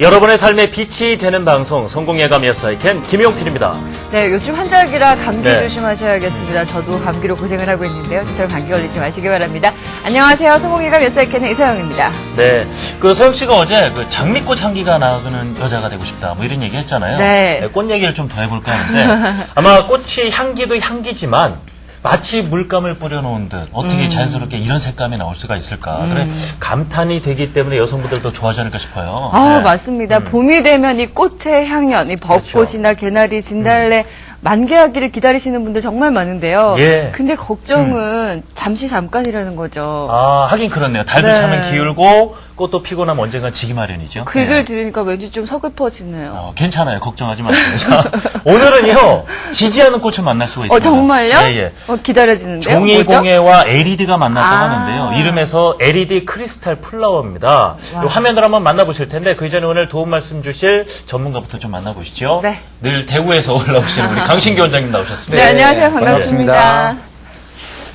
여러분의 삶에 빛이 되는 방송 성공예감 예사이켄 김용필입니다. 네, 요즘 환절기라 감기 네. 조심하셔야겠습니다. 저도 감기로 고생을 하고 있는데요. 저처럼 감기 걸리지 마시기 바랍니다. 안녕하세요. 성공예감 예사이켄의 이서영입니다. 네, 서영 씨가 어제 장미꽃 향기가 나는 여자가 되고 싶다 뭐 이런 얘기 했잖아요. 네. 꽃 얘기를 좀 더 해볼까 하는데 아마 꽃이 향기도 향기지만 마치 물감을 뿌려놓은 듯 어떻게 자연스럽게 이런 색감이 나올 수가 있을까. 그래 감탄이 되기 때문에 여성분들도 좋아하지 않을까 싶어요. 아, 네. 맞습니다. 봄이 되면 이 꽃의 향연, 이 벚꽃이나 개나리, 진달래, 만개하기를 기다리시는 분들 정말 많은데요. 예. 근데 걱정은 잠깐이라는 거죠. 아, 하긴 그렇네요. 달도 네. 차면 기울고 꽃도 피고 나면 언젠간 지기 마련이죠. 그 얘기를 네. 들으니까 왠지 좀 서글퍼지네요. 괜찮아요. 걱정하지 마세요. 자, 오늘은요. 지지 않은 꽃을 만날 수가 있습니다. 정말요? 예, 예. 기다려지는데요. 뭐죠? 종이공예와 LED가 만났다고 아. 하는데요. 이름에서 LED 크리스탈 플라워입니다. 이 화면으로 한번 만나보실 텐데 그 이전에 오늘 도움 말씀 주실 전문가부터 좀 만나보시죠. 네. 늘 대구에서 올라오시는 우리 강신기 원장님 나오셨습니다. 네, 안녕하세요. 반갑습니다.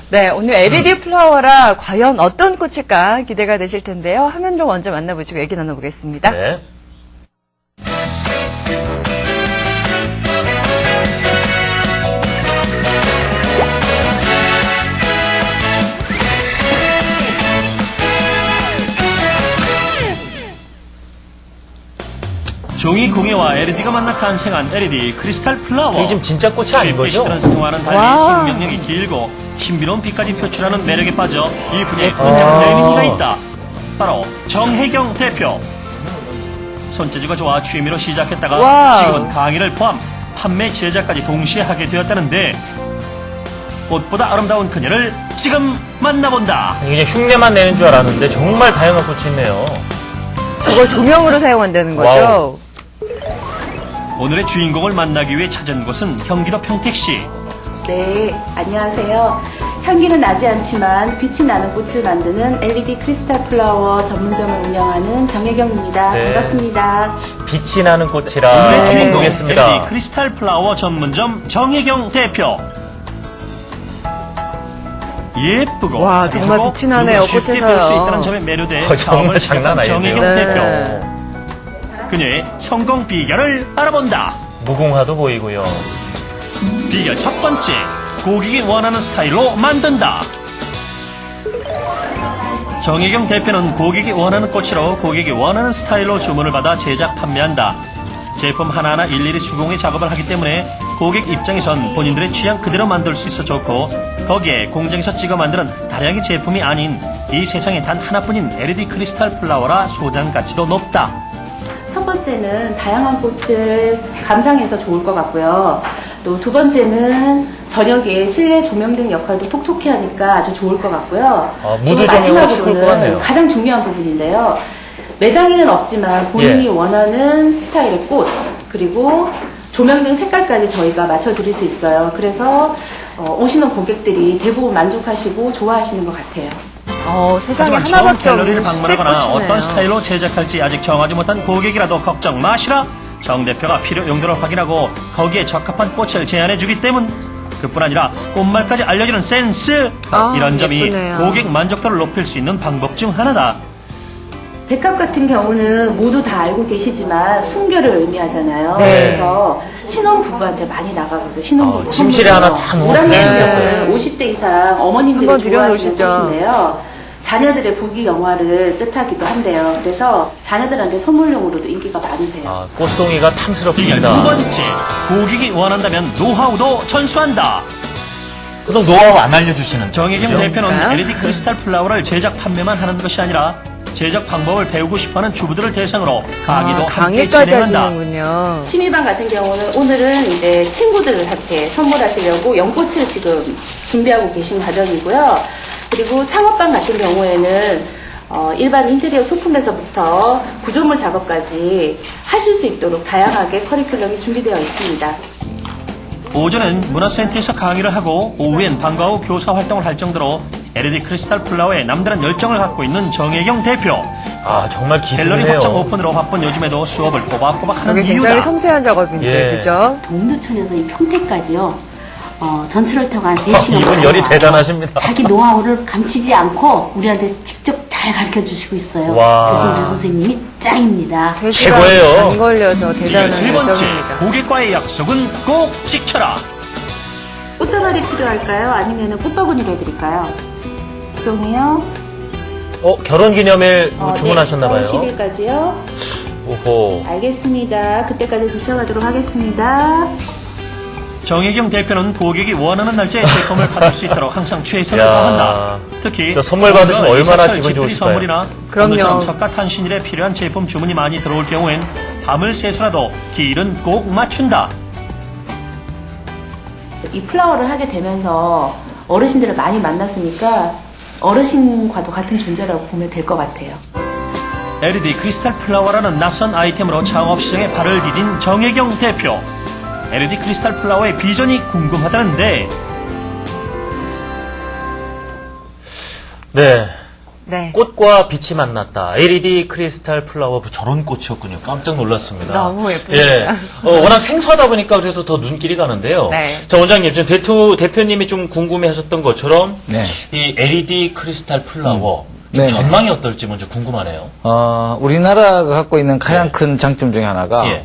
네, 오늘 LED 플라워라 과연 어떤 꽃일까 기대가 되실 텐데요. 화면으로 먼저 만나보시고 얘기 나눠보겠습니다. 네. 종이공예와 LED가 만나 탄생한 LED 크리스탈 플라워. 이게 지금 진짜 꽃이 아닌 쉽게 거죠? 시들은 생화는 달리 와. 생명력이 길고 신비로운 빛까지 표출하는 매력에 빠져 이 분야의 분장 레미니가 있다. 바로 정혜경 대표. 손재주가 좋아 취미로 시작했다가 와우. 지금은 강의를 포함 판매 제작까지 동시에 하게 되었다는데 꽃보다 아름다운 그녀를 지금 만나본다. 그냥 흉내만 내는 줄 알았는데 정말 다양한 꽃이 있네요. 저걸 조명으로 사용한다는 거죠? 와우. 오늘의 주인공을 만나기 위해 찾은 곳은 경기도 평택시. 네, 안녕하세요. 향기는 나지 않지만 빛이 나는 꽃을 만드는 LED 크리스탈 플라워 전문점을 운영하는 정혜경입니다. 네. 반갑습니다. 빛이 나는 꽃이라 오늘의 한번 주인공 보겠습니다. LED 크리스탈 플라워 전문점 정혜경 대표. 예쁘고 와, 정말 화려하고 빛이 나네요, 누구나 쉽게 꽃에서요. 배울 수 있다는 점에 매료돼 정말 사업을 장난 시작한 아니네요. 정혜경 네. 대표. 그녀의 성공 비결을 알아본다. 무궁화도 보이고요. 비결 첫 번째, 고객이 원하는 스타일로 만든다. 정혜경 대표는 고객이 원하는 꽃으로 고객이 원하는 스타일로 주문을 받아 제작 판매한다. 제품 하나하나 일일이 수공예 작업을 하기 때문에 고객 입장에선 본인들의 취향 그대로 만들 수 있어 좋고, 거기에 공장에서 찍어 만드는 다량의 제품이 아닌 이 세상에 단 하나뿐인 LED 크리스탈 플라워라 소장 가치도 높다. 첫 번째는 다양한 꽃을 감상해서 좋을 것 같고요. 또 두 번째는 저녁에 실내 조명 등 역할도 톡톡히 하니까 아주 좋을 것 같고요. 아, 그리고 무드 조명으로 찍을 것 같네요. 가장 중요한 부분인데요. 매장에는 없지만 본인이 예. 원하는 스타일의 꽃, 그리고 조명 등 색깔까지 저희가 맞춰드릴 수 있어요. 그래서 오시는 고객들이 대부분 만족하시고 좋아하시는 것 같아요. 세상에 하지만 처음 하나밖에 갤러리를 없는 방문하거나 수제꽃이네요. 어떤 스타일로 제작할지 아직 정하지 못한 고객이라도 걱정 마시라. 정 대표가 필요 용도를 확인하고 거기에 적합한 꽃을 제안해주기 때문. 그뿐 아니라 꽃말까지 알려주는 센스. 이런 점이 예쁘네요. 고객 만족도를 높일 수 있는 방법 중 하나다. 백합 같은 경우는 모두 다 알고 계시지만 순결을 의미하잖아요. 네. 그래서 신혼부부한테 많이 나가고 있어요. 신혼부부. 침실에 하나 다 놓고 오란 생겼어요. 경우는 50대 이상 어머님들이 한번 좋아하시는 들여놓으시죠. 꽃인데요. 자녀들의 부귀 영화를 뜻하기도 한데요. 그래서 자녀들한테 선물용으로도 인기가 많으세요. 아, 꽃송이가 비결 탐스럽습니다. 두 번째, 고객이 원한다면 노하우도 전수한다. 그동 노하우 안 알려주시는 정혜경 거죠? 대표는 LED 크리스탈 플라워를 제작 판매만 하는 것이 아니라 제작 방법을 배우고 싶어하는 주부들을 대상으로 강의도 함께 강의까지 진행한다. 하시는군요. 취미반 같은 경우는 오늘은 이제 친구들한테 선물하시려고 연꽃을 지금 준비하고 계신 과정이고요. 그리고 창업반 같은 경우에는 일반 인테리어 소품에서부터 구조물 작업까지 하실 수 있도록 다양하게 커리큘럼이 준비되어 있습니다. 오전엔 문화센터에서 강의를 하고 오후엔 방과 후 교사 활동을 할 정도로 LED 크리스탈 플라워에 남다른 열정을 갖고 있는 정혜경 대표. 아, 정말 갤러리 기술이네요. 확장 오픈으로 바쁜 요즘에도 수업을 꼬박꼬박 하는 여기 굉장히 이유다. 섬세한 작업인데, 예. 그죠? 동두천에서 이 평택까지요. 전철을 타고 한 3시간. 이분 열이 대단하십니다. 자기 노하우를 감추지 않고 우리한테 직접 잘 잘 가르쳐 주시고 있어요. 와. 그래서 우리 선생님이 짱입니다. 3시간 최고예요. 안 걸려서 대단한 세 번째, 열정입니다. 고객과의 약속은 꼭 지켜라. 꽃다발이 필요할까요? 아니면 꽃바구니로 해드릴까요? 죄송해요. 결혼기념일 주문하셨나봐요. 10일까지요. 오호. 알겠습니다. 그때까지 도착하도록 하겠습니다. 정혜경 대표는 고객이 원하는 날짜에 제품을 받을 수 있도록 항상 최선을 야. 다한다. 특히 저 선물 받으시면 얼마나 이사철 기분 집들이 좋으실까요? 선물이나 그럼요. 오늘처럼 석가탄신일에 필요한 제품 주문이 많이 들어올 경우엔 밤을 새서라도 딜은 꼭 맞춘다. 이 플라워를 하게 되면서 어르신들을 많이 만났으니까 어르신과도 같은 존재라고 보면 될 것 같아요. LED 크리스탈 플라워라는 낯선 아이템으로 창업시장에 발을 디딘 정혜경 대표. LED 크리스탈 플라워의 비전이 궁금하다는데 네. 네. 꽃과 빛이 만났다. LED 크리스탈 플라워 저런 꽃이었군요. 깜짝 놀랐습니다. 너무 예쁩니다. 예. 워낙 생소하다 보니까 그래서 더 눈길이 가는데요. 네. 자, 원장님, 지금 대표님이 좀 궁금해 하셨던 것처럼 네. 이 LED 크리스탈 플라워 좀 네네. 전망이 어떨지 먼저 궁금하네요. 우리나라가 갖고 있는 가장 큰 장점 중에 하나가 예.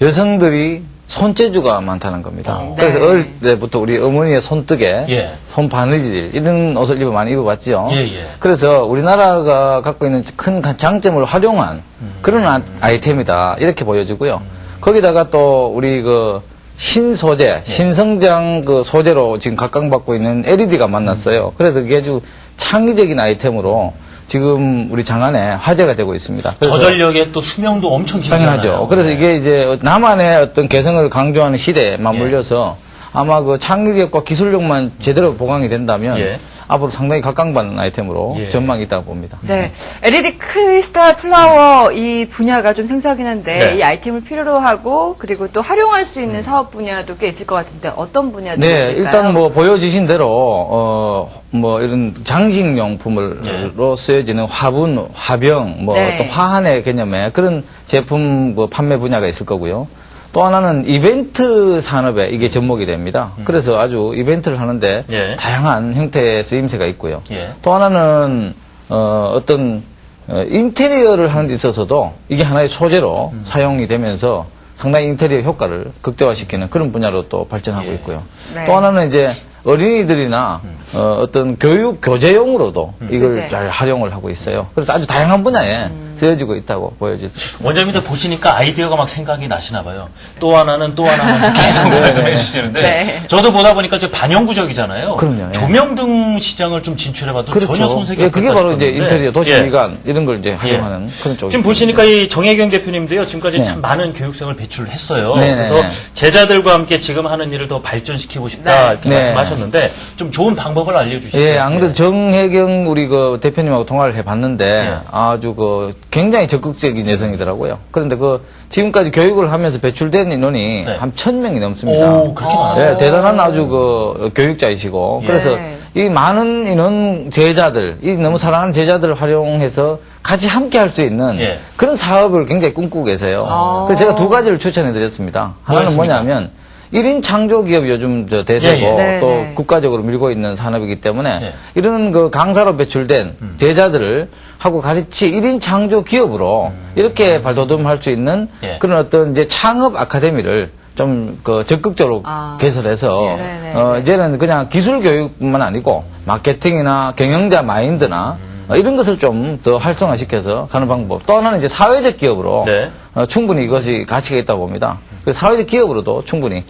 여성들이 손재주가 많다는 겁니다. 그래서 네. 어릴 때부터 우리 어머니의 손뜨개, 예. 손 바느질 이런 옷을 많이 입어봤죠. 예, 예. 그래서 우리나라가 갖고 있는 큰 장점을 활용한 그런 아이템이다 이렇게 보여지고요. 거기다가 또 우리 그 신소재, 신성장 그 소재로 지금 각광받고 있는 LED가 만났어요. 그래서 그게 아주 창의적인 아이템으로 지금 우리 장안에 화제가 되고 있습니다. 그래서 저전력의 또 수명도 엄청 길잖아요. 당연하죠. 그래서 네. 이게 이제 나만의 어떤 개성을 강조하는 시대에 맞물려서 아마 그 창의력과 기술력만 제대로 보강이 된다면 예. 앞으로 상당히 각광받는 아이템으로 예. 전망이 있다고 봅니다. 네. LED 크리스탈 플라워 이 분야가 좀 생소하긴 한데 네. 이 아이템을 필요로 하고 그리고 또 활용할 수 있는 사업 분야도 꽤 있을 것 같은데 어떤 분야들이 네, 있을까요? 일단 뭐 보여주신 대로 뭐 이런 장식용품으로 쓰여지는 화분, 화병, 뭐 네. 또 화환의 개념의 그런 제품 뭐 판매 분야가 있을 거고요. 또 하나는 이벤트 산업에 이게 접목이 됩니다. 그래서 아주 이벤트를 하는데 예. 다양한 형태의 쓰임새가 있고요. 예. 또 하나는 어떤 인테리어를 하는 데 있어서도 이게 하나의 소재로 사용이 되면서 상당히 인테리어 효과를 극대화시키는 그런 분야로 또 발전하고 예. 있고요. 네. 또 하나는 이제 어린이들이나 어떤 교육 교재용으로도 이걸 교재. 잘 활용을 하고 있어요. 그래서 아주 다양한 분야에 쓰여지고 있다고 보여질 수 있습니다. 원장님도 보시니까 아이디어가 막 생각이 나시나 봐요. 또 하나는 계속 말씀해 주시는데 네. 저도 보다 보니까 저 반영구적이잖아요. 그럼요, 예. 조명등 시장을 좀 진출해봐도 전혀 손색이 예, 없을 그게 것 바로 이제 싶었는데. 인테리어, 도시 예. 미관 이런 걸 이제 활용하는 그런 쪽이죠. 지금 보시니까 이 정혜경 대표님도요, 지금까지 네. 참 많은 교육생을 배출을 했어요. 네네. 그래서 제자들과 함께 지금 하는 일을 더 발전시키고 싶다, 네. 이렇게 네. 말씀하셨는데, 좀 좋은 방법을 알려주시죠. 예, 안 그래도 정혜경 우리 그 대표님하고 통화를 해봤는데 아주 그 굉장히 적극적인 여성이더라고요. 그런데 그 지금까지 교육을 하면서 배출된 인원이 네. 한 1000명이 넘습니다. 오, 그렇게 많았어요? 예, 대단한 아주 그 교육자이시고 예. 그래서 네. 이 많은 인원 제자들, 이 너무 사랑하는 제자들을 활용해서 같이 함께 할 수 있는 예. 그런 사업을 굉장히 꿈꾸고 계세요. 그래서 제가 두 가지를 추천해 드렸습니다. 하나는 뭐였습니까? 뭐냐면 1인 창조 기업이 요즘 저 대세고 예, 예. 네, 또 네. 국가적으로 밀고 있는 산업이기 때문에 네. 이런 그 강사로 배출된 제자들을 하고 같이 1인 창조 기업으로 이렇게 발돋움할 수 있는 예. 그런 어떤 이제 창업 아카데미를 좀 그 적극적으로 아. 개설해서 네, 네, 네. 이제는 그냥 기술 교육뿐만 아니고 마케팅이나 경영자 마인드나 이런 것을 좀 더 활성화시켜서 가는 방법. 또 하나는 이제 사회적 기업으로 네. 충분히 이것이 가치가 있다고 봅니다. 그 사회적 기업으로도 충분히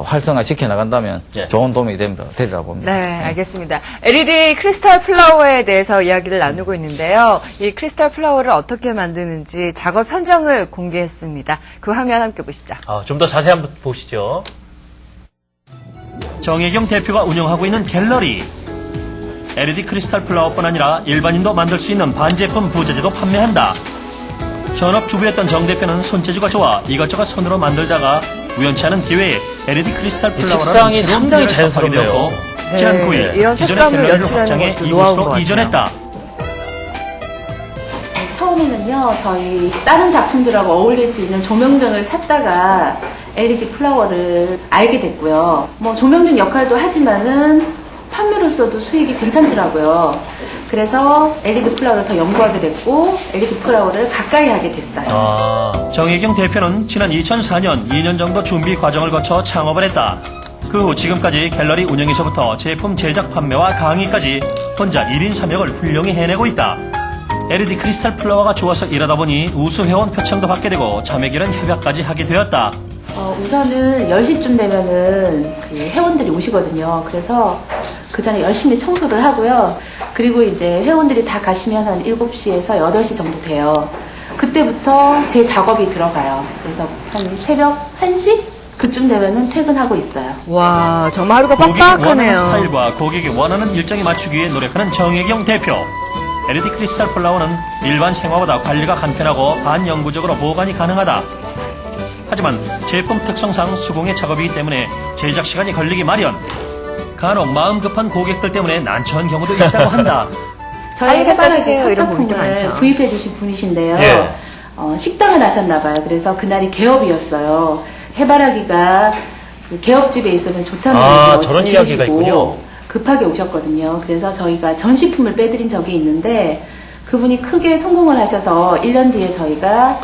활성화시켜 나간다면 예. 좋은 도움이 되리라고 봅니다. 네, 알겠습니다. LED 크리스탈 플라워에 대해서 이야기를 나누고 있는데요. 이 크리스탈 플라워를 어떻게 만드는지 작업 현장을 공개했습니다. 그 화면 함께 보시죠. 좀 더 자세히 한번 보시죠. 정혜경 대표가 운영하고 있는 갤러리. LED 크리스탈 플라워뿐 아니라 일반인도 만들 수 있는 반제품 부자재도 판매한다. 전업주부였던 정 대표는 손재주가 좋아 이것저것 손으로 만들다가 우연치 않은 기회에 LED 크리스탈 플라워라는 색상이 새로운 상당히 분야를 접하게 자연스럽네요. 되었고 지난 네, 9일 이런 기존의 색감을 갤러리를 연출하는 확장해 것도 노하우인 것 이곳으로 같아요. 이전했다. 처음에는요, 저희 다른 작품들하고 어울릴 수 있는 조명등을 찾다가 LED 플라워를 알게 됐고요. 뭐 조명등 역할도 하지만은 판매로서도 수익이 괜찮더라고요. 그래서 LED 플라워를 더 연구하게 됐고 LED 플라워를 가까이 하게 됐어요. 아, 정혜경 대표는 지난 2004년 2년 정도 준비 과정을 거쳐 창업을 했다. 그 후 지금까지 갤러리 운영에서부터 제품 제작 판매와 강의까지 혼자 1인 3역을 훌륭히 해내고 있다. LED 크리스탈 플라워가 좋아서 일하다 보니 우수 회원 표창도 받게 되고 자매기란 협약까지 하게 되었다. 우선은 10시쯤 되면은 그 회원들이 오시거든요. 그래서 그 전에 열심히 청소를 하고요. 그리고 이제 회원들이 다 가시면 한 7시에서 8시 정도 돼요. 그때부터 제 작업이 들어가요. 그래서 한 새벽 1시? 그쯤 되면은 퇴근하고 있어요. 와, 정말 하루가 고객이 원하는 빡빡하네요. 스타일과 고객이 원하는 일정에 맞추기 위해 노력하는 정혜경 대표. LED 크리스탈 플라워는 일반 생화보다 관리가 간편하고 반영구적으로 보관이 가능하다. 하지만 제품 특성상 수공예 작업이기 때문에 제작 시간이 걸리기 마련. 간혹 마음 급한 고객들 때문에 난처한 경우도 있다고 한다. 저희 빨리 갖다 해바라기 주세요. 첫 이런 분위기 작품을 많죠. 구입해 주신 분이신데요. 예. 식당을 하셨나 봐요. 그래서 그날이 개업이었어요. 해바라기가 그 개업집에 있으면 좋다는 얘기를 저런 어디서 이야기가 들으시고 있군요. 급하게 오셨거든요. 그래서 저희가 전시품을 빼드린 적이 있는데 그분이 크게 성공을 하셔서 1년 뒤에 저희가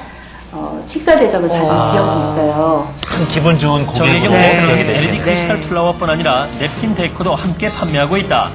식사 대접을 받은 기억이 있어요. 참 기분 좋은 정혜경 고객으로 네. 기억이 대표는 LED 되시네요. 크리스탈 플라워뿐 아니라 냅킨 데코도 함께 판매하고 있다.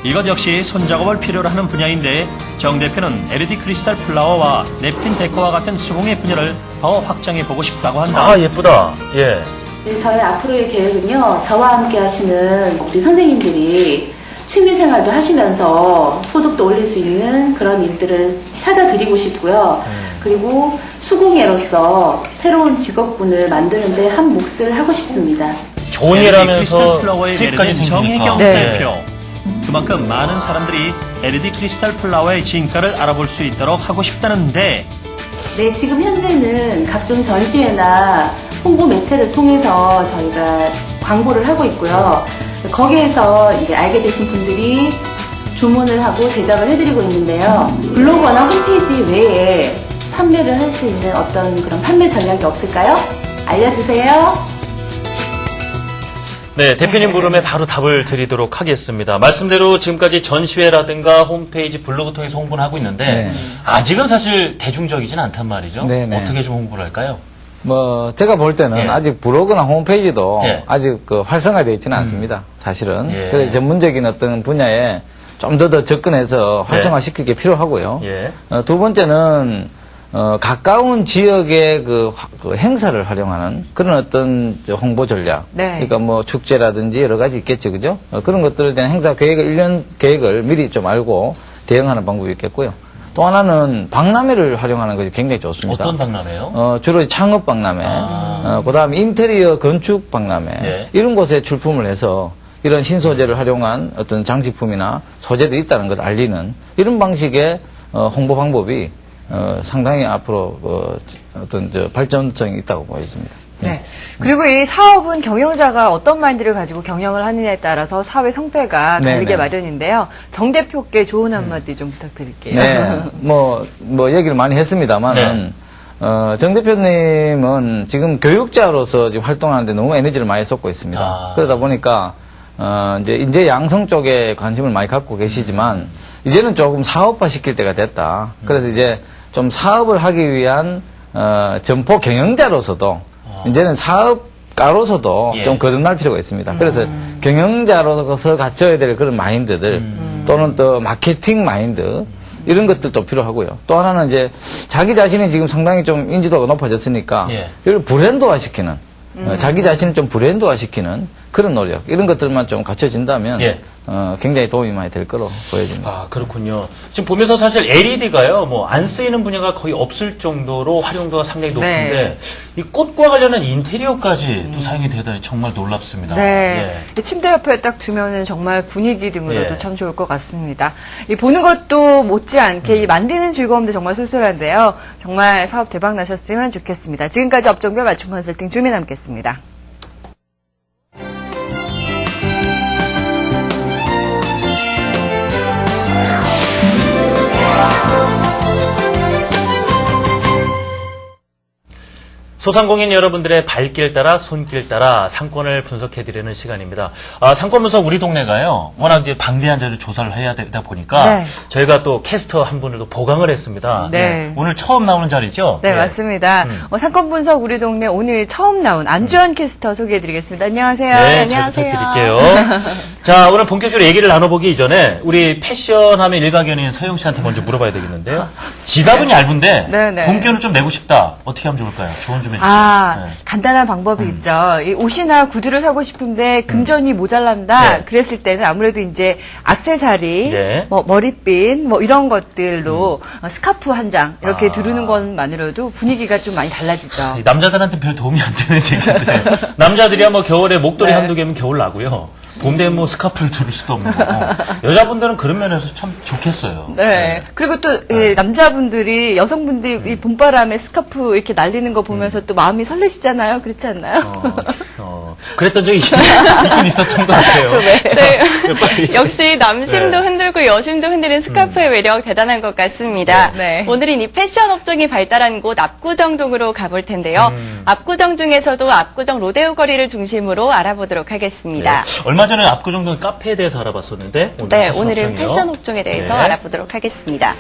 이것 역시 손작업을 필요로 하는 분야인데 정 대표는 LED 크리스탈 플라워와 냅킨 데코와 같은 수공예 분야를 더 확장해 보고 싶다고 한다. 아, 예쁘다. 예. 네, 저희 앞으로의 계획은요. 저와 함께 하시는 우리 선생님들이 취미생활도 하시면서 소득도 올릴 수 있는 그런 일들을 찾아드리고 싶고요. 그리고 수공예로서 새로운 직업군을 만드는데 한 몫을 하고 싶습니다. 좋은 LED 일하면서 크리스탈 플라워의 수익까지 매력은 생기니까. 정혜경 네. 대표. 그만큼 많은 사람들이 LED 크리스탈 플라워의 진가를 알아볼 수 있도록 하고 싶다는데 네, 지금 현재는 각종 전시회나 홍보 매체를 통해서 저희가 광고를 하고 있고요. 거기에서 이제 알게 되신 분들이 주문을 하고 제작을 해드리고 있는데요. 블로거나 홈페이지 외에 판매를 할 수 있는 어떤 그런 판매 전략이 없을까요? 알려주세요. 네, 대표님 물음에 바로 답을 드리도록 하겠습니다. 말씀대로 지금까지 전시회라든가 홈페이지, 블로그 통해서 홍보를 하고 있는데 네. 아직은 사실 대중적이진 않단 말이죠. 네, 네. 어떻게 좀 홍보를 할까요? 제가 볼 때는 예. 아직 블로그나 홈페이지도 예. 아직 활성화되어 있지는 않습니다. 사실은. 예. 그래서 전문적인 어떤 분야에 좀 더 접근해서 활성화시킬 게 필요하고요. 예. 두 번째는 가까운 지역의 그 행사를 활용하는 그런 어떤 홍보 전략. 네. 그러니까 축제라든지 여러 가지 있겠죠, 그죠? 그런 것들에 대한 행사 계획을, 1년 계획을 미리 좀 알고 대응하는 방법이 있겠고요. 또 하나는 박람회를 활용하는 것이 굉장히 좋습니다. 어떤 박람회요? 주로 창업 박람회, 그 다음에 인테리어 건축 박람회, 예. 이런 곳에 출품을 해서 이런 신소재를 활용한 어떤 장식품이나 소재들이 있다는 것을 알리는 이런 방식의 홍보 방법이 상당히 앞으로 어떤 발전성이 있다고 보여집니다. 네. 그리고 이 사업은 경영자가 어떤 마인드를 가지고 경영을 하느냐에 따라서 사업의 성패가 네, 갈리게 네. 마련인데요. 정 대표께 좋은 한마디 좀 부탁드릴게요. 네, 얘기를 많이 했습니다만은, 정 대표님은 지금 교육자로서 지금 활동하는데 너무 에너지를 많이 쏟고 있습니다. 그러다 보니까, 이제 인재 양성 쪽에 관심을 많이 갖고 계시지만, 이제는 조금 사업화 시킬 때가 됐다. 그래서 이제 좀 사업을 하기 위한, 점포 경영자로서도, 이제는 사업가로서도 예. 좀 거듭날 필요가 있습니다. 그래서 경영자로서 갖춰야 될 그런 마인드들, 또는 또 마케팅 마인드, 이런 것들도 필요하고요. 또 하나는 이제 자기 자신이 지금 상당히 좀 인지도가 높아졌으니까 예. 이걸 브랜드화 시키는, 자기 자신을 좀 브랜드화 시키는 그런 노력, 이런 것들만 좀 갖춰진다면 예. 굉장히 도움이 많이 될 거로 보여집니다. 아, 그렇군요. 지금 보면서 사실 LED가요, 안 쓰이는 분야가 거의 없을 정도로 활용도가 상당히 높은데, 네. 이 꽃과 관련한 인테리어까지 또 사용이 되다니 정말 놀랍습니다. 네. 예. 이 침대 옆에 딱 두면은 정말 분위기 등으로도 예. 참 좋을 것 같습니다. 이 보는 것도 못지않게 이 만드는 즐거움도 정말 쏠쏠한데요. 정말 사업 대박 나셨으면 좋겠습니다. 지금까지 업종별 맞춤 컨설팅 주민 함께했습니다. 소상공인 여러분들의 발길 따라 손길 따라 상권을 분석해드리는 시간입니다. 상권 분석 우리 동네가요. 워낙 이제 방대한 자료 조사를 해야 되다 보니까 네. 저희가 또 캐스터 한 분을 또 보강을 했습니다. 네. 오늘 처음 나오는 자리죠? 네, 맞습니다. 상권 분석 우리 동네 오늘 처음 나온 안주환 캐스터 소개해드리겠습니다. 안녕하세요. 네, 잘 부탁드릴게요. 자, 오늘 본격적으로 얘기를 나눠보기 이전에 우리 패션하면 일가견인 서영 씨한테 먼저 물어봐야 되겠는데요. 지갑은 얇은데 네. 본견을 좀 내고 싶다. 어떻게 하면 좋을까요? 조언 좀 해주세요. 네. 간단한 방법이 있죠. 이 옷이나 구두를 사고 싶은데 금전이 모자란다. 네. 그랬을 때는 아무래도 이제 액세서리, 네. 뭐 머리핀, 뭐 이런 것들로 스카프 한 장 이렇게 두르는 것만으로도 분위기가 좀 많이 달라지죠. 남자들한테 별 도움이 안 되는 얘기인데 남자들이야 뭐 겨울에 목도리 네. 한두 개면 겨울 나고요. 봄 되면 뭐 스카프를 두를 수도 없는 거고 여자분들은 그런 면에서 참 좋겠어요. 네. 그리고 또 남자분들이 여성분들이 이 봄바람에 스카프 이렇게 날리는 거 보면서 또 마음이 설레시잖아요. 그렇지 않나요? 그랬던 적이 있긴 있었던 것 같아요. 네. 빨리. 역시 남심도 네. 흔들고 여심도 흔드는 스카프의 매력 대단한 것 같습니다. 네. 오늘은 이 패션 업종이 발달한 곳 압구정동으로 가볼 텐데요. 압구정 중에서도 압구정 로데오 거리를 중심으로 알아보도록 하겠습니다. 얼마 전에 압구정동 카페에 대해서 알아봤었는데 네, 패션 오늘은 업종이요. 패션 업종에 대해서 네. 알아보도록 하겠습니다.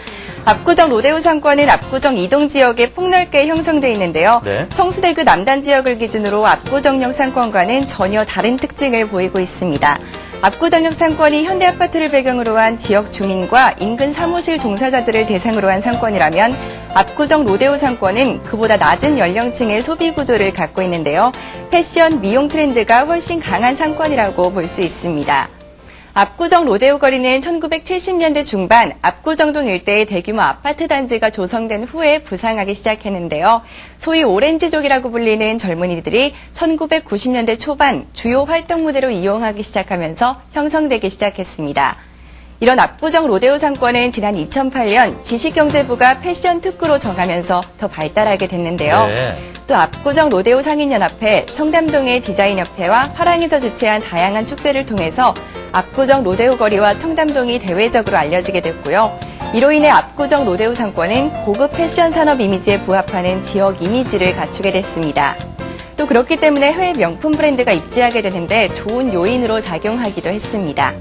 압구정 로데오 상권은 압구정 이동 지역에 폭넓게 형성되어 있는데요. 네. 성수대교 남단 지역을 기준으로 압구정역 상권과는 전혀 다른 특징을 보이고 있습니다. 압구정역 상권이 현대아파트를 배경으로 한 지역 주민과 인근 사무실 종사자들을 대상으로 한 상권이라면 압구정 로데오 상권은 그보다 낮은 연령층의 소비 구조를 갖고 있는데요. 패션, 미용 트렌드가 훨씬 강한 상권이라고 볼 수 있습니다. 압구정 로데오 거리는 1970년대 중반 압구정동 일대의 대규모 아파트 단지가 조성된 후에 부상하기 시작했는데요. 소위 오렌지족이라고 불리는 젊은이들이 1990년대 초반 주요 활동 무대로 이용하기 시작하면서 형성되기 시작했습니다. 이런 압구정 로데오 상권은 지난 2008년 지식경제부가 패션 특구로 정하면서 더 발달하게 됐는데요. 네. 또 압구정 로데오 상인연합회, 청담동의 디자인협회와 화랑에서 주최한 다양한 축제를 통해서 압구정 로데오 거리와 청담동이 대외적으로 알려지게 됐고요. 이로 인해 압구정 로데오 상권은 고급 패션 산업 이미지에 부합하는 지역 이미지를 갖추게 됐습니다. 또 그렇기 때문에 해외 명품 브랜드가 입지하게 되는데 좋은 요인으로 작용하기도 했습니다.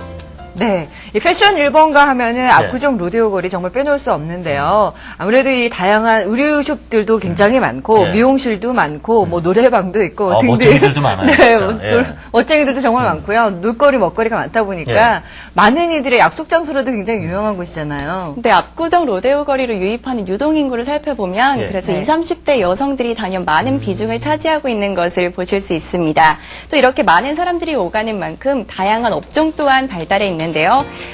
네. 이 패션 1번가 하면은 압구정 로데오 거리 정말 빼놓을 수 없는데요. 아무래도 이 다양한 의류숍들도 굉장히 많고, 네. 미용실도 많고, 뭐 노래방도 있고, 등등. 멋쟁이들도 많아요. 네. 진짜. 예. 멋쟁이들도 정말 많고요. 놀거리, 먹거리가 많다 보니까 예. 많은 이들의 약속 장소로도 굉장히 유명한 곳이잖아요. 근데 압구정 로데오 거리를 유입하는 유동인구를 살펴보면 예. 그래서 네. 20, 30대 여성들이 단연 많은 비중을 차지하고 있는 것을 보실 수 있습니다. 또 이렇게 많은 사람들이 오가는 만큼 다양한 업종 또한 발달해 있는데요.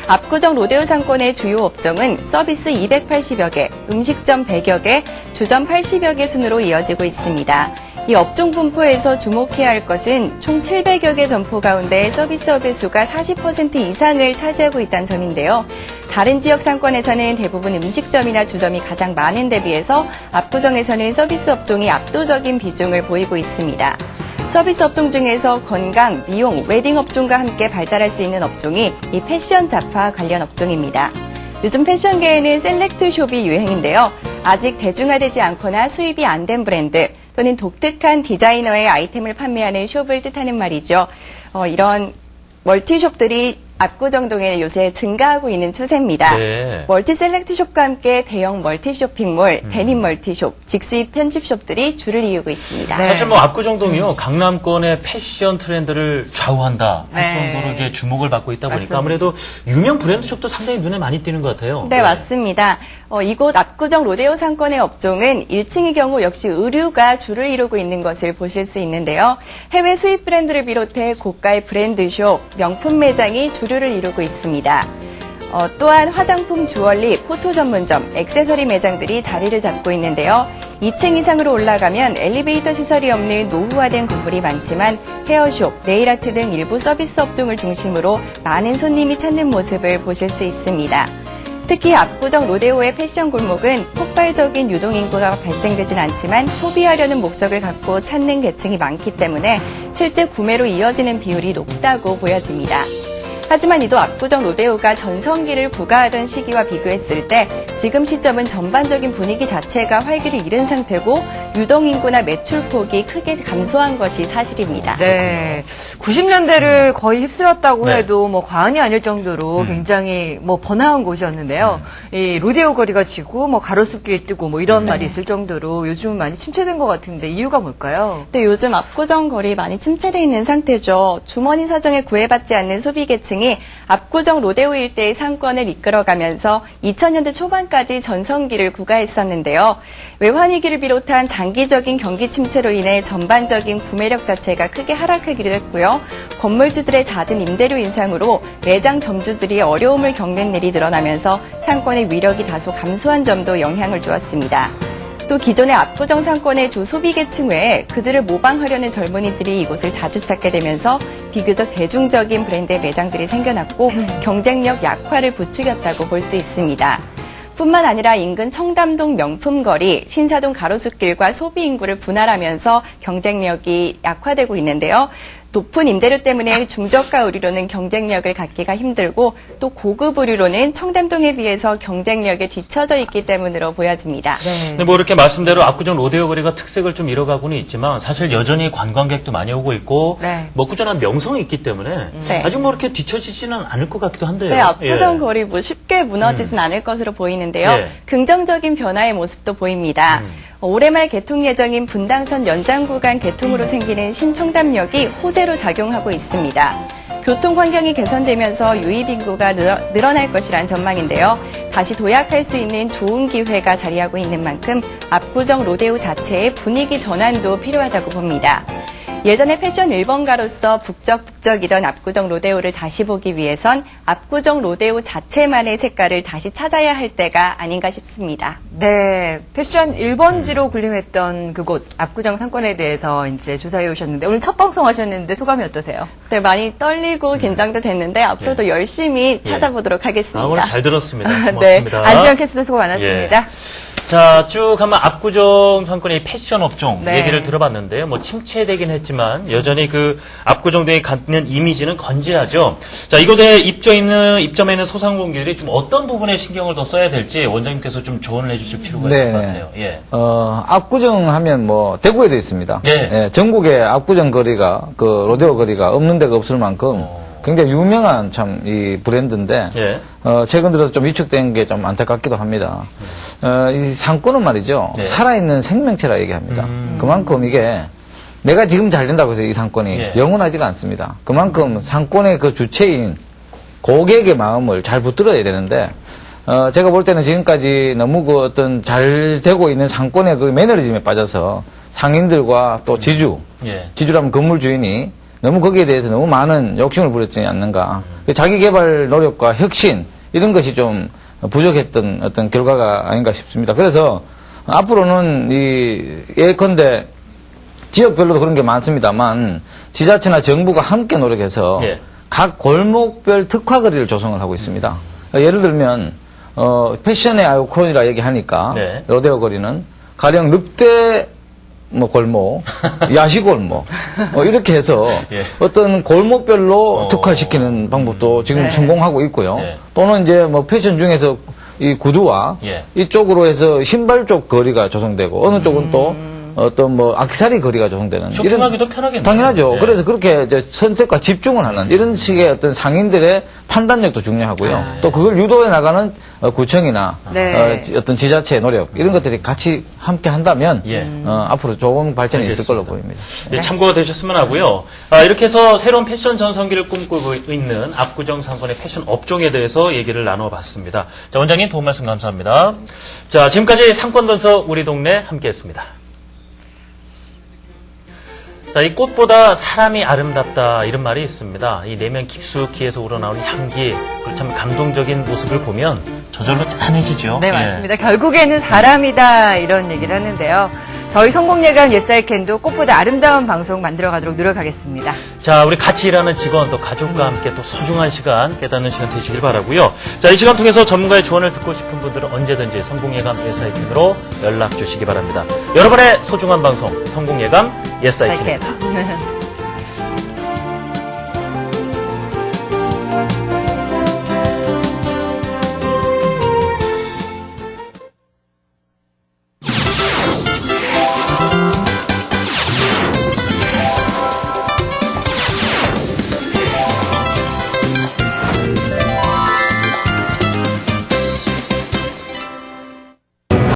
압구정 로데오 상권의 주요 업종은 서비스 280여 개, 음식점 100여 개, 주점 80여 개 순으로 이어지고 있습니다. 이 업종 분포에서 주목해야 할 것은 총 700여 개 점포 가운데 서비스업의 수가 40% 이상을 차지하고 있다는 점인데요. 다른 지역 상권에서는 대부분 음식점이나 주점이 가장 많은 데 비해서 압구정에서는 서비스 업종이 압도적인 비중을 보이고 있습니다. 서비스 업종 중에서 건강, 미용, 웨딩 업종과 함께 발달할 수 있는 업종이 이 패션 잡화 관련 업종입니다. 요즘 패션계에는 셀렉트 숍이 유행인데요. 아직 대중화되지 않거나 수입이 안 된 브랜드 또는 독특한 디자이너의 아이템을 판매하는 숍을 뜻하는 말이죠. 이런 멀티숍들이 압구정동에 요새 증가하고 있는 추세입니다. 네. 멀티 셀렉트숍과 함께 대형 멀티 쇼핑몰, 데님 멀티숍, 직수입 편집숍들이 줄을 이루고 있습니다. 네. 사실 뭐 압구정동이요 강남권의 패션 트렌드를 좌우한다 할 네. 정도로 이게 주목을 받고 있다 보니까 맞습니다. 아무래도 유명 브랜드숍도 상당히 눈에 많이 띄는 것 같아요. 네, 맞습니다. 이곳 압구정 로데오 상권의 업종은 1층의 경우 역시 의류가 줄을 이루고 있는 것을 보실 수 있는데요. 해외 수입 브랜드를 비롯해 고가의 브랜드숍, 명품 매장이 주류를 이루고 있습니다. 또한 화장품, 주얼리, 포토 전문점, 액세서리 매장들이 자리를 잡고 있는데요. 2층 이상으로 올라가면 엘리베이터 시설이 없는 노후화된 건물이 많지만 헤어숍, 네일아트 등 일부 서비스 업종을 중심으로 많은 손님이 찾는 모습을 보실 수 있습니다. 특히 압구정 로데오의 패션 골목은 폭발적인 유동인구가 발생되진 않지만 소비하려는 목적을 갖고 찾는 계층이 많기 때문에 실제 구매로 이어지는 비율이 높다고 보여집니다. 하지만 이도 압구정 로데오가 전성기를 부과하던 시기와 비교했을 때 지금 시점은 전반적인 분위기 자체가 활기를 잃은 상태고 유동인구나 매출폭이 크게 감소한 것이 사실입니다. 네. 90년대를 거의 휩쓸었다고 네. 해도 뭐 과언이 아닐 정도로 굉장히 뭐 번화한 곳이었는데요. 이 로데오 거리가 지고 뭐 가로수길이 뜨고 뭐 이런 말이 있을 정도로 요즘은 많이 침체된 것 같은데 이유가 뭘까요? 네, 요즘 압구정 거리 많이 침체되어 있는 상태죠. 주머니 사정에 구애받지 않는 소비 계층이 압구정 로데오 일대의 상권을 이끌어가면서 2000년대 초반까지 전성기를 구가했었는데요. 외환위기를 비롯한 장기적인 경기 침체로 인해 전반적인 구매력 자체가 크게 하락하기도 했고요. 건물주들의 잦은 임대료 인상으로 매장 점주들이 어려움을 겪는 일이 늘어나면서 상권의 위력이 다소 감소한 점도 영향을 주었습니다. 또 기존의 압구정 상권의 주 소비계층 외에 그들을 모방하려는 젊은이들이 이곳을 자주 찾게 되면서 비교적 대중적인 브랜드의 매장들이 생겨났고 경쟁력 약화를 부추겼다고 볼 수 있습니다. 뿐만 아니라 인근 청담동 명품거리, 신사동 가로수길과 소비인구를 분할하면서 경쟁력이 약화되고 있는데요. 높은 임대료 때문에 중저가 의류로는 경쟁력을 갖기가 힘들고 또 고급 의류로는 청담동에 비해서 경쟁력에 뒤처져 있기 때문으로 보여집니다. 네. 근데 뭐 이렇게 말씀대로 압구정 로데오 거리가 특색을 좀 잃어가고는 있지만 사실 여전히 관광객도 많이 오고 있고 네. 뭐 꾸준한 명성이 있기 때문에 네. 아직 뭐 이렇게 뒤처지지는 않을 것 같기도 한데요. 네, 압구정 예. 거리 뭐 쉽게 무너지진 않을 것으로 보이는데요. 예. 긍정적인 변화의 모습도 보입니다. 올해 말 개통 예정인 분당선 연장 구간 개통으로 생기는 신청담역이 호재로 작용하고 있습니다. 교통 환경이 개선되면서 유입 인구가 늘어날 것이란 전망인데요. 다시 도약할 수 있는 좋은 기회가 자리하고 있는 만큼 압구정 로데오 자체의 분위기 전환도 필요하다고 봅니다. 예전에 패션 1번가로서 북적북적이던 압구정 로데오를 다시 보기 위해선 압구정 로데오 자체만의 색깔을 다시 찾아야 할 때가 아닌가 싶습니다. 네, 패션 1번지로 군림했던 그곳 압구정 상권에 대해서 이제 조사해 오셨는데 오늘 첫 방송 하셨는데 소감이 어떠세요? 네, 많이 떨리고 긴장도 됐는데 앞으로도 열심히 찾아보도록 하겠습니다. 오늘 잘 들었습니다. 네, 고맙습니다. 안지현 캐스터 수고 많았습니다. 자, 쭉 한번 압구정 상권의 패션 업종 네. 얘기를 들어봤는데요. 뭐 침체되긴 했지만 여전히 그 압구정동이 갖는 이미지는 건재하죠. 자, 이곳에 입점해 있는 소상공인들이 좀 어떤 부분에 신경을 더 써야 될지 원장님께서 좀 조언을 해주실 필요가 있을 것 같아요. 예. 압구정 하면 뭐 대구에도 있습니다. 예. 예, 전국에 압구정 거리가 그 로데오 거리가 없는 데가 없을 만큼 굉장히 유명한 참 이 브랜드인데 예. 최근 들어서 좀 위축된 게 좀 안타깝기도 합니다. 이 상권은 말이죠. 네. 살아있는 생명체라 얘기합니다. 그만큼 이게 내가 지금 잘 된다고 해서 이 상권이 예. 영원하지가 않습니다. 그만큼 상권의 그 주체인 고객의 마음을 잘 붙들어야 되는데 제가 볼 때는 지금까지 너무 그 어떤 잘 되고 있는 상권의 그 매너리즘에 빠져서 상인들과 또 예. 지주라면 건물 주인이 너무 거기에 대해서 너무 많은 욕심을 부렸지 않는가. 자기 개발 노력과 혁신 이런 것이 좀 부족했던 어떤 결과가 아닌가 싶습니다. 그래서 앞으로는 예컨대 지역별로도 그런 게 많습니다만 지자체나 정부가 함께 노력해서 예. 각 골목별 특화거리를 조성을 하고 있습니다. 예를 들면 패션의 아이콘이라 얘기하니까 네. 로데오 거리는 가령 늑대 골목, 야시골목 이렇게 해서 예. 어떤 골목별로 특화시키는 방법도 지금 네. 성공하고 있고요. 네. 또는 이제 뭐 패션 중에서 이 구두와 예. 이쪽으로 해서 신발 쪽 거리가 조성되고 어느 쪽은 또 어떤 뭐 악세사리 거리가 조성되는 쇼핑하기도 편하겠네요. 당연하죠. 예. 그래서 그렇게 이제 선택과 집중을 하는 이런 식의 어떤 상인들의 판단력도 중요하고요. 또 그걸 유도해 나가는 구청이나 네. 어떤 지자체의 노력 이런 것들이 같이 함께 한다면 예. 앞으로 좋은 발전이 있을 걸로 알겠습니다. 보입니다. 예, 참고가 되셨으면 하고요. 이렇게 해서 새로운 패션 전성기를 꿈꾸고 있는 압구정 상권의 패션 업종에 대해서 얘기를 나눠봤습니다. 자, 원장님 도움 말씀 감사합니다. 자, 지금까지 상권 분석 우리 동네 함께했습니다. 자, 이 꽃보다 사람이 아름답다 이런 말이 있습니다. 이 내면 깊숙이에서 우러나오는 향기, 그리고 참 감동적인 모습을 보면 저절로 짠해지죠. 네, 예. 맞습니다. 결국에는 사람이다 이런 얘기를 하는데요. 저희 성공예감 옛살캔도 꽃보다 아름다운 방송 만들어가도록 노력하겠습니다. 자, 우리 같이 일하는 직원 또 가족과 함께 또 소중한 시간 깨닫는 시간 되시길 바라고요. 자, 이 시간 통해서 전문가의 조언을 듣고 싶은 분들은 언제든지 성공예감 옛살캔으로 연락 주시기 바랍니다. 여러분의 소중한 방송 성공예감 옛살캔입니다. 옛살캔.